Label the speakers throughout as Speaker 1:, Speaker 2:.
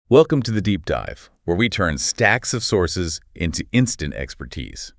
Speaker 1: Welcome to the Deep Dive, where we turn stacks of sources into instant expertise.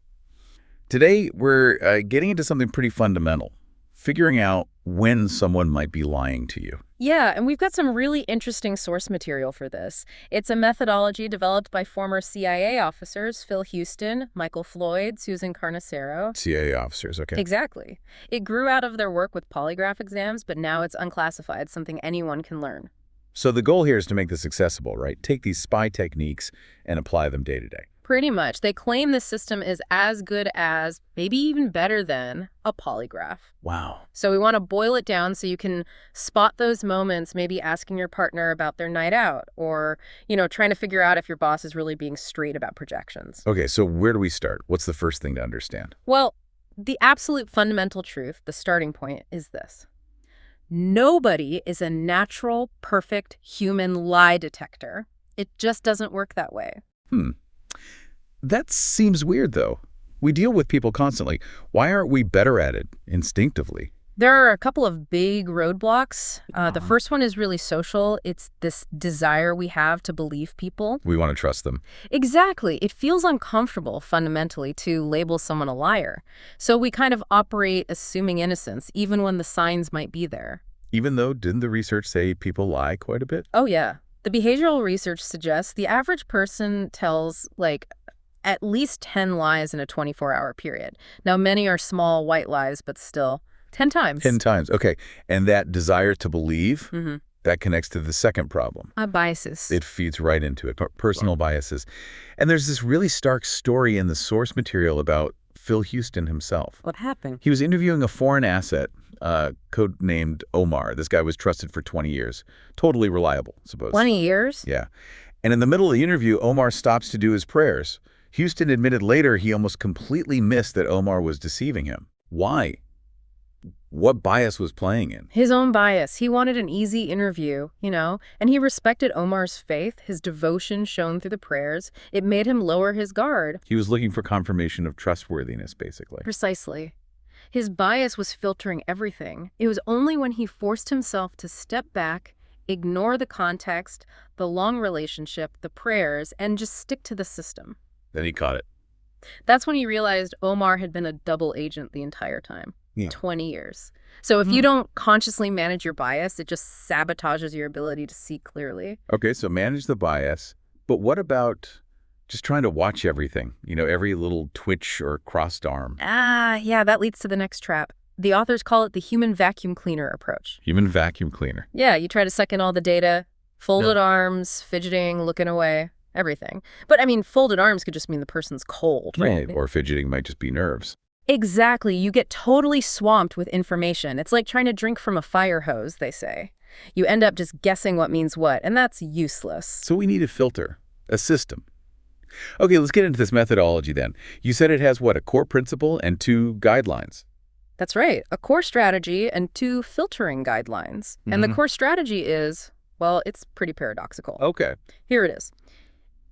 Speaker 1: Today, we're getting into something pretty fundamental, figuring out when someone might be lying to you.
Speaker 2: Yeah, and we've got some really interesting source material for this. It's a methodology developed by former CIA officers Phil Houston, Michael Floyd, Susan Carnicero.
Speaker 1: CIA officers, okay.
Speaker 2: Exactly. It grew out of their work with polygraph exams, but now it's unclassified, something anyone can learn.
Speaker 1: So the goal here is to make this accessible, right? Take these spy techniques and apply them day to day.
Speaker 2: Pretty much. They claim this system is as good as, maybe even better than, a polygraph.
Speaker 1: Wow.
Speaker 2: So we want to boil it down so you can spot those moments, maybe asking your partner about their night out or, trying to figure out if your boss is really being straight about projections.
Speaker 1: Okay, so where do we start? What's the first thing to understand?
Speaker 2: Well, the absolute fundamental truth, the starting point, is this. Nobody is a natural, perfect human lie detector. It just doesn't work that way.
Speaker 1: That seems weird, though. We deal with people constantly. Why aren't we better at it instinctively?
Speaker 2: There are a couple of big roadblocks. The first one is really social. It's this desire we have to believe people.
Speaker 1: We want to trust them.
Speaker 2: Exactly. It feels uncomfortable, fundamentally, to label someone a liar. So we kind of operate assuming innocence, even when the signs might be there.
Speaker 1: Even though, didn't the research say people lie quite a bit?
Speaker 2: Oh, yeah. The behavioral research suggests the average person tells, at least 10 lies in a 24-hour period. Now, many are small white lies, but still, 10 times.
Speaker 1: 10 times, okay. And that desire to believe, that connects to the second problem.
Speaker 2: Biases.
Speaker 1: It feeds right into it, personal biases. And there's this really stark story in the source material about Phil Houston himself.
Speaker 2: What happened?
Speaker 1: He was interviewing a foreign asset, codenamed Omar. This guy was trusted for 20 years. Totally reliable, suppose.
Speaker 2: 20 years?
Speaker 1: Yeah. And in the middle of the interview, Omar stops to do his prayers. Houston admitted later he almost completely missed that Omar was deceiving him. Why? What bias was playing in?
Speaker 2: His own bias. He wanted an easy interview, and he respected Omar's faith, his devotion shown through the prayers. It made him lower his guard.
Speaker 1: He was looking for confirmation of trustworthiness, basically.
Speaker 2: Precisely. His bias was filtering everything. It was only when he forced himself to step back, ignore the context, the long relationship, the prayers, and just stick to the system.
Speaker 1: Then he caught it.
Speaker 2: That's when he realized Omar had been a double agent the entire time.
Speaker 1: Yeah.
Speaker 2: 20 years. So if you don't consciously manage your bias, it just sabotages your ability to see clearly.
Speaker 1: Okay, so manage the bias. But what about just trying to watch everything? Every little twitch or crossed arm.
Speaker 2: Yeah, that leads to the next trap. The authors call it the human vacuum cleaner approach.
Speaker 1: Human vacuum cleaner.
Speaker 2: Yeah, you try to suck in all the data, folded arms, fidgeting, looking away, everything. But folded arms could just mean the person's cold, right?
Speaker 1: Or fidgeting might just be nerves.
Speaker 2: Exactly. You get totally swamped with information. It's like trying to drink from a fire hose, they say. You end up just guessing what means what, and that's useless.
Speaker 1: So we need a filter, a system. Okay, let's get into this methodology then. You said it has, a core principle and 2 guidelines.
Speaker 2: That's right. A core strategy and 2 filtering guidelines. And the core strategy is, it's pretty paradoxical.
Speaker 1: Okay.
Speaker 2: Here it is.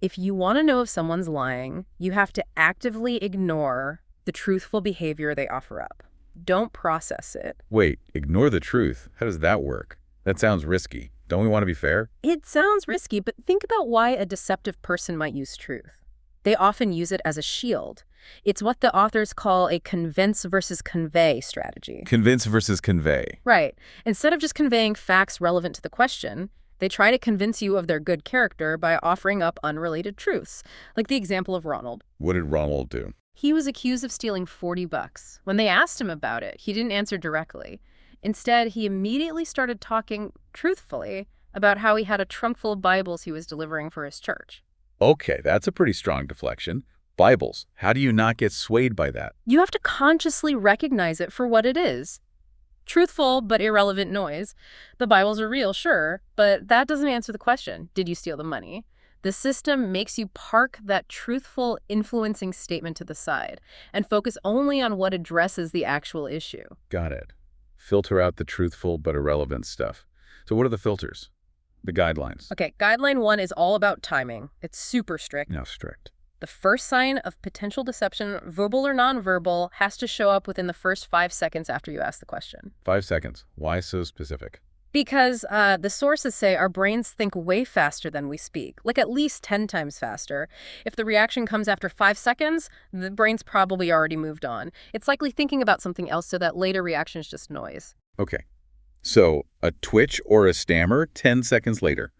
Speaker 2: If you want to know if someone's lying, you have to actively ignore the truthful behavior they offer up. Don't process it.
Speaker 1: Wait, ignore the truth. How does that work? That sounds risky. Don't we want to be fair?
Speaker 2: It sounds risky, but think about why a deceptive person might use truth. They often use it as a shield. It's what the authors call a convince versus convey strategy.
Speaker 1: Convince versus convey.
Speaker 2: Right. Instead of just conveying facts relevant to the question, they try to convince you of their good character by offering up unrelated truths, like the example of Ronald.
Speaker 1: What did Ronald do?
Speaker 2: He was accused of stealing $40. When they asked him about it, he didn't answer directly. Instead, he immediately started talking truthfully about how he had a trunk full of Bibles he was delivering for his church.
Speaker 1: Okay, that's a pretty strong deflection. Bibles. How do you not get swayed by that?
Speaker 2: You have to consciously recognize it for what it is. Truthful but irrelevant noise. The Bibles are real, sure, but that doesn't answer the question. Did you steal the money? The system makes you park that truthful, influencing statement to the side and focus only on what addresses the actual issue.
Speaker 1: Got it. Filter out the truthful but irrelevant stuff. So what are the filters? The guidelines?
Speaker 2: Okay, guideline 1 is all about timing. It's super strict.
Speaker 1: Now strict.
Speaker 2: The first sign of potential deception, verbal or nonverbal, has to show up within the first 5 seconds after you ask the question.
Speaker 1: 5 seconds. Why so specific?
Speaker 2: Because the sources say our brains think way faster than we speak, like at least 10 times faster. If the reaction comes after 5 seconds, the brain's probably already moved on. It's likely thinking about something else, so that later reaction is just noise.
Speaker 1: Okay. So a twitch or a stammer 10 seconds later.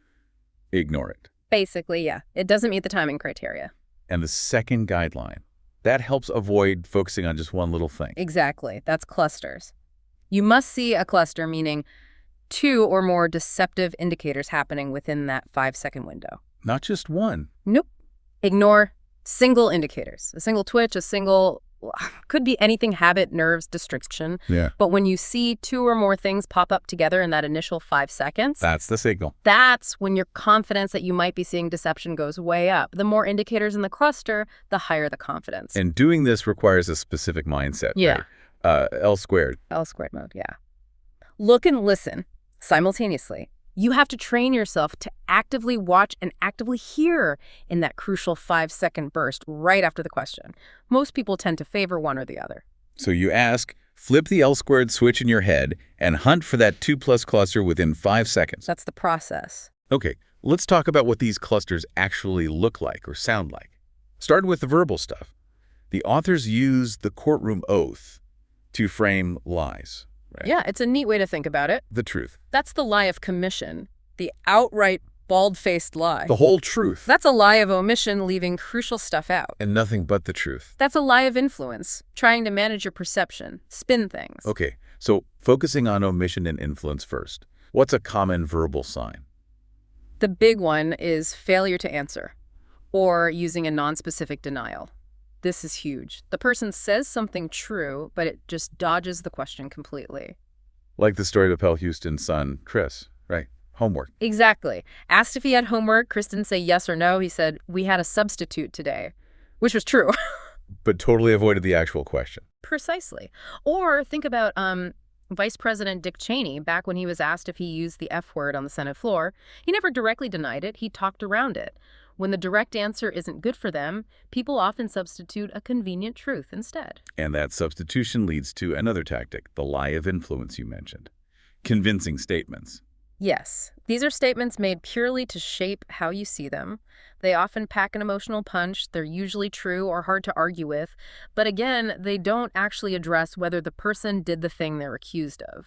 Speaker 1: Ignore it.
Speaker 2: Basically, yeah. It doesn't meet the timing criteria.
Speaker 1: And the second guideline, that helps avoid focusing on just one little thing.
Speaker 2: Exactly. That's clusters. You must see a cluster, meaning 2 or more deceptive indicators happening within that 5-second window.
Speaker 1: Not just one.
Speaker 2: Nope. Ignore single indicators. A single twitch, a single, could be anything, habit, nerves, distraction.
Speaker 1: Yeah.
Speaker 2: But when you see 2 or more things pop up together in that initial 5 seconds,
Speaker 1: That's the signal.
Speaker 2: that's when your confidence that you might be seeing deception goes way up. The more indicators in the cluster, the higher the confidence.
Speaker 1: And doing this requires a specific mindset.
Speaker 2: Yeah.
Speaker 1: Right? L squared.
Speaker 2: L squared mode, yeah. Look and listen simultaneously. You have to train yourself to actively watch and actively hear in that crucial 5-second burst right after the question. Most people tend to favor one or the other.
Speaker 1: So you ask, flip the L squared switch in your head, and hunt for that 2+ cluster within 5 seconds.
Speaker 2: That's the process.
Speaker 1: Okay, let's talk about what these clusters actually look like or sound like. Starting with the verbal stuff. The authors use the courtroom oath to frame lies. Right?
Speaker 2: Yeah, it's a neat way to think about it.
Speaker 1: The truth.
Speaker 2: That's the lie of commission, the outright bald-faced lie.
Speaker 1: The whole truth.
Speaker 2: That's a lie of omission, leaving crucial stuff out.
Speaker 1: And nothing but the truth.
Speaker 2: That's a lie of influence, trying to manage your perception, spin things.
Speaker 1: Okay, so focusing on omission and influence first. What's a common verbal sign?
Speaker 2: The big one is failure to answer, or using a nonspecific denial. This is huge. The person says something true, but it just dodges the question completely.
Speaker 1: Like the story of Pell Houston's son, Chris, right? Homework.
Speaker 2: Exactly. Asked if he had homework, Chris didn't say yes or no. He said, "We had a substitute today," which was true.
Speaker 1: But totally avoided the actual question.
Speaker 2: Precisely. Or think about Vice President Dick Cheney, back when he was asked if he used the F word on the Senate floor. He never directly denied it. He talked around it. When the direct answer isn't good for them, people often substitute a convenient truth instead.
Speaker 1: And that substitution leads to another tactic, the lie of influence you mentioned. Convincing statements.
Speaker 2: Yes, these are statements made purely to shape how you see them. They often pack an emotional punch. They're usually true or hard to argue with. But again, they don't actually address whether the person did the thing they're accused of.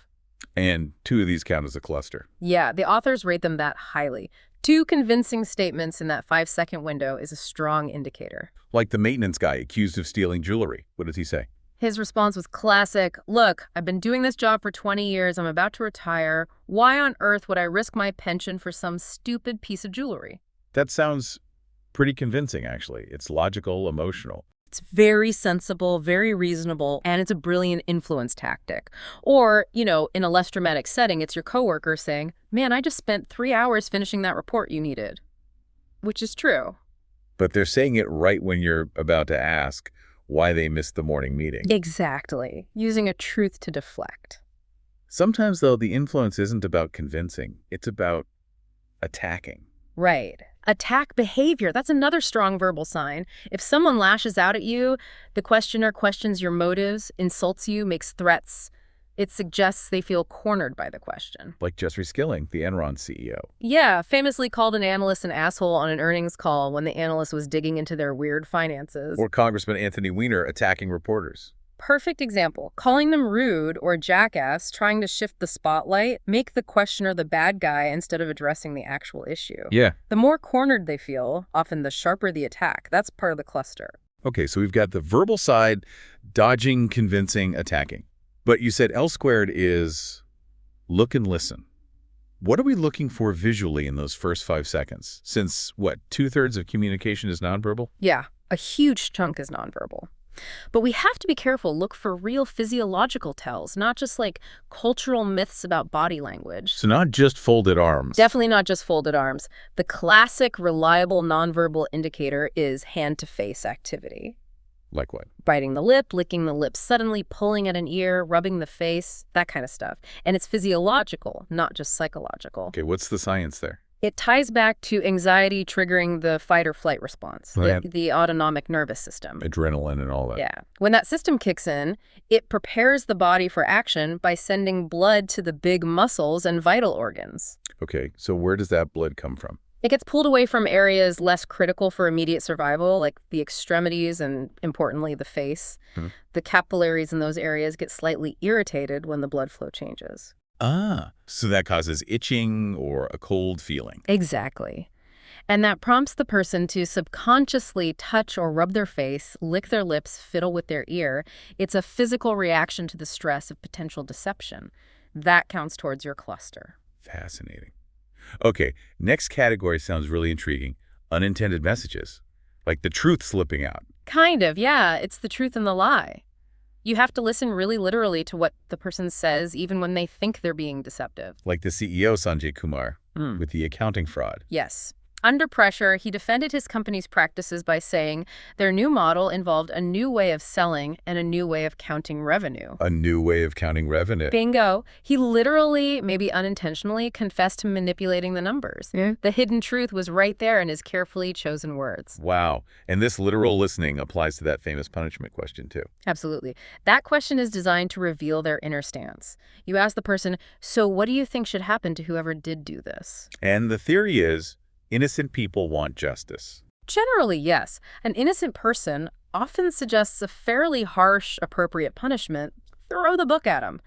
Speaker 1: And 2 of these count as a cluster.
Speaker 2: Yeah, the authors rate them that highly. 2 convincing statements in that 5-second window is a strong indicator.
Speaker 1: Like the maintenance guy accused of stealing jewelry. What does he say?
Speaker 2: His response was classic. "Look, I've been doing this job for 20 years. I'm about to retire. Why on earth would I risk my pension for some stupid piece of jewelry?"
Speaker 1: That sounds pretty convincing, actually. It's logical, emotional.
Speaker 2: It's very sensible, very reasonable, and it's a brilliant influence tactic. Or, in a less dramatic setting, it's your coworker saying, "Man, I just spent 3 hours finishing that report you needed." Which is true.
Speaker 1: But they're saying it right when you're about to ask why they missed the morning meeting.
Speaker 2: Exactly. Using a truth to deflect.
Speaker 1: Sometimes, though, the influence isn't about convincing. It's about attacking.
Speaker 2: Right. Attack behavior. That's another strong verbal sign. If someone lashes out at you, the questioner questions your motives, insults you, makes threats, it suggests they feel cornered by the question.
Speaker 1: Like Jeffrey Skilling, the Enron CEO.
Speaker 2: Yeah, famously called an analyst an asshole on an earnings call when the analyst was digging into their weird finances.
Speaker 1: Or Congressman Anthony Weiner attacking reporters.
Speaker 2: Perfect example. Calling them rude or jackass, trying to shift the spotlight, make the questioner the bad guy instead of addressing the actual issue.
Speaker 1: Yeah.
Speaker 2: The more cornered they feel, often the sharper the attack. That's part of the cluster.
Speaker 1: Okay, so we've got the verbal side, dodging, convincing, attacking. But you said L squared is look and listen. What are we looking for visually in those first 5 seconds? Since, 2/3 of communication is nonverbal?
Speaker 2: Yeah, a huge chunk is nonverbal. But we have to be careful, look for real physiological tells, not just like cultural myths about body language.
Speaker 1: So not just folded arms.
Speaker 2: Definitely not just folded arms. The classic, reliable nonverbal indicator is hand-to-face activity.
Speaker 1: Like what?
Speaker 2: Biting the lip, licking the lips suddenly, pulling at an ear, rubbing the face, that kind of stuff. And it's physiological, not just psychological.
Speaker 1: Okay, what's the science there?
Speaker 2: It ties back to anxiety triggering the fight or flight response,
Speaker 1: Right.
Speaker 2: the autonomic nervous system.
Speaker 1: Adrenaline and all that.
Speaker 2: Yeah. When that system kicks in, it prepares the body for action by sending blood to the big muscles and vital organs.
Speaker 1: Okay, so where does that blood come from?
Speaker 2: It gets pulled away from areas less critical for immediate survival, like the extremities and, importantly, the face.
Speaker 1: Hmm.
Speaker 2: The capillaries in those areas get slightly irritated when the blood flow changes.
Speaker 1: Ah, so that causes itching or a cold feeling.
Speaker 2: Exactly. And that prompts the person to subconsciously touch or rub their face, lick their lips, fiddle with their ear. It's a physical reaction to the stress of potential deception. That counts towards your cluster.
Speaker 1: Fascinating. Okay, next category sounds really intriguing. Unintended messages, like the truth slipping out.
Speaker 2: Kind of, yeah. It's the truth and the lie. You have to listen really literally to what the person says, even when they think they're being deceptive.
Speaker 1: Like the CEO, Sanjay Kumar, with the accounting fraud.
Speaker 2: Yes. Under pressure, he defended his company's practices by saying their new model involved a new way of selling and a new way of counting revenue.
Speaker 1: A new way of counting revenue.
Speaker 2: Bingo. He literally, maybe unintentionally, confessed to manipulating the numbers.
Speaker 1: Yeah.
Speaker 2: The hidden truth was right there in his carefully chosen words.
Speaker 1: Wow. And this literal listening applies to that famous punishment question, too.
Speaker 2: Absolutely. That question is designed to reveal their inner stance. You ask the person, so what do you think should happen to whoever did do this?
Speaker 1: And the theory is innocent people want justice.
Speaker 2: Generally, yes. An innocent person often suggests a fairly harsh, appropriate punishment. Throw the book at them.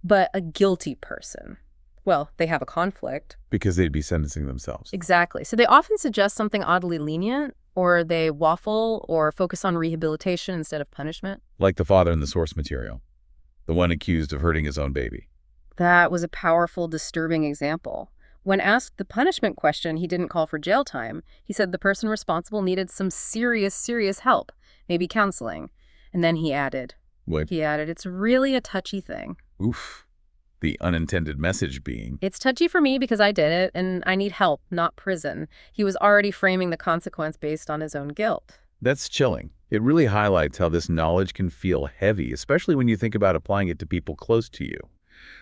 Speaker 2: But a guilty person, well, they have a conflict.
Speaker 1: Because they'd be sentencing themselves.
Speaker 2: Exactly. So they often suggest something oddly lenient, or they waffle or focus on rehabilitation instead of punishment.
Speaker 1: Like the father in the source material, the one accused of hurting his own baby.
Speaker 2: That was a powerful, disturbing example. When asked the punishment question, he didn't call for jail time. He said the person responsible needed some serious, serious help, maybe counseling. And then he added,
Speaker 1: What?
Speaker 2: it's really a touchy thing.
Speaker 1: Oof. The unintended message being.
Speaker 2: It's touchy for me because I did it, and I need help, not prison. He was already framing the consequence based on his own guilt.
Speaker 1: That's chilling. It really highlights how this knowledge can feel heavy, especially when you think about applying it to people close to you.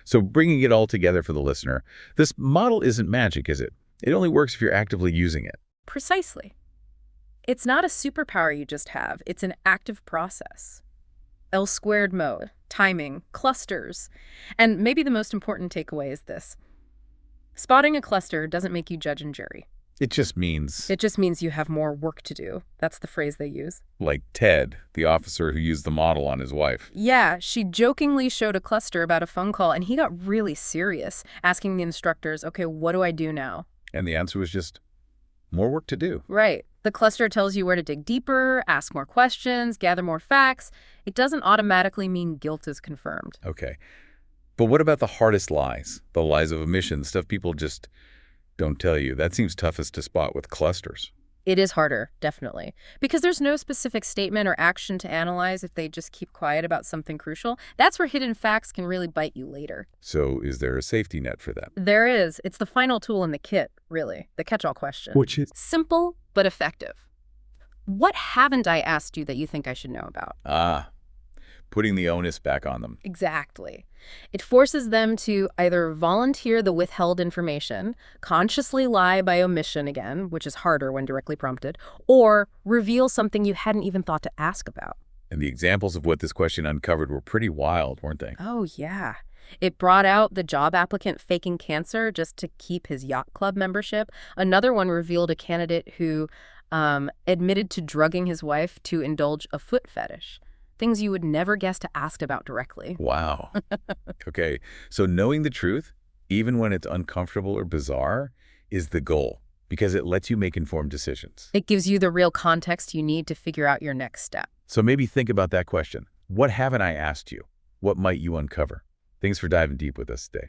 Speaker 1: So bringing it all together for the listener, this model isn't magic, is it? It only works if you're actively using it.
Speaker 2: Precisely. It's not a superpower you just have. It's an active process. L-squared mode, timing, clusters. And maybe the most important takeaway is this. Spotting a cluster doesn't make you judge and jury.
Speaker 1: It just means,
Speaker 2: It just means you have more work to do. That's the phrase they use.
Speaker 1: like Ted, the officer who used the model on his wife.
Speaker 2: Yeah, she jokingly showed a cluster about a phone call, and he got really serious, asking the instructors, okay, what do I do now?
Speaker 1: And the answer was just, more work to do.
Speaker 2: Right. The cluster tells you where to dig deeper, ask more questions, gather more facts. It doesn't automatically mean guilt is confirmed.
Speaker 1: Okay. But what about the hardest lies? The lies of omission, stuff people just don't tell you. That seems toughest to spot with clusters.
Speaker 2: It is harder, definitely, because there's no specific statement or action to analyze if they just keep quiet about something crucial. That's where hidden facts can really bite you later.
Speaker 1: So is there a safety net for that?
Speaker 2: There is. It's the final tool in the kit, really, the catch-all question.
Speaker 1: Which is?
Speaker 2: Simple, but effective. What haven't I asked you that you think I should know about?
Speaker 1: Putting the onus back on them.
Speaker 2: Exactly. It forces them to either volunteer the withheld information, consciously lie by omission again, which is harder when directly prompted, or reveal something you hadn't even thought to ask about.
Speaker 1: And the examples of what this question uncovered were pretty wild, weren't they?
Speaker 2: Oh, yeah. It brought out the job applicant faking cancer just to keep his yacht club membership. Another one revealed a candidate who admitted to drugging his wife to indulge a foot fetish. Things you would never guess to ask about directly.
Speaker 1: Wow. Okay, so knowing the truth, even when it's uncomfortable or bizarre, is the goal, because it lets you make informed decisions.
Speaker 2: It gives you the real context you need to figure out your next step.
Speaker 1: So maybe think about that question. What haven't I asked you? What might you uncover? Thanks for diving deep with us today.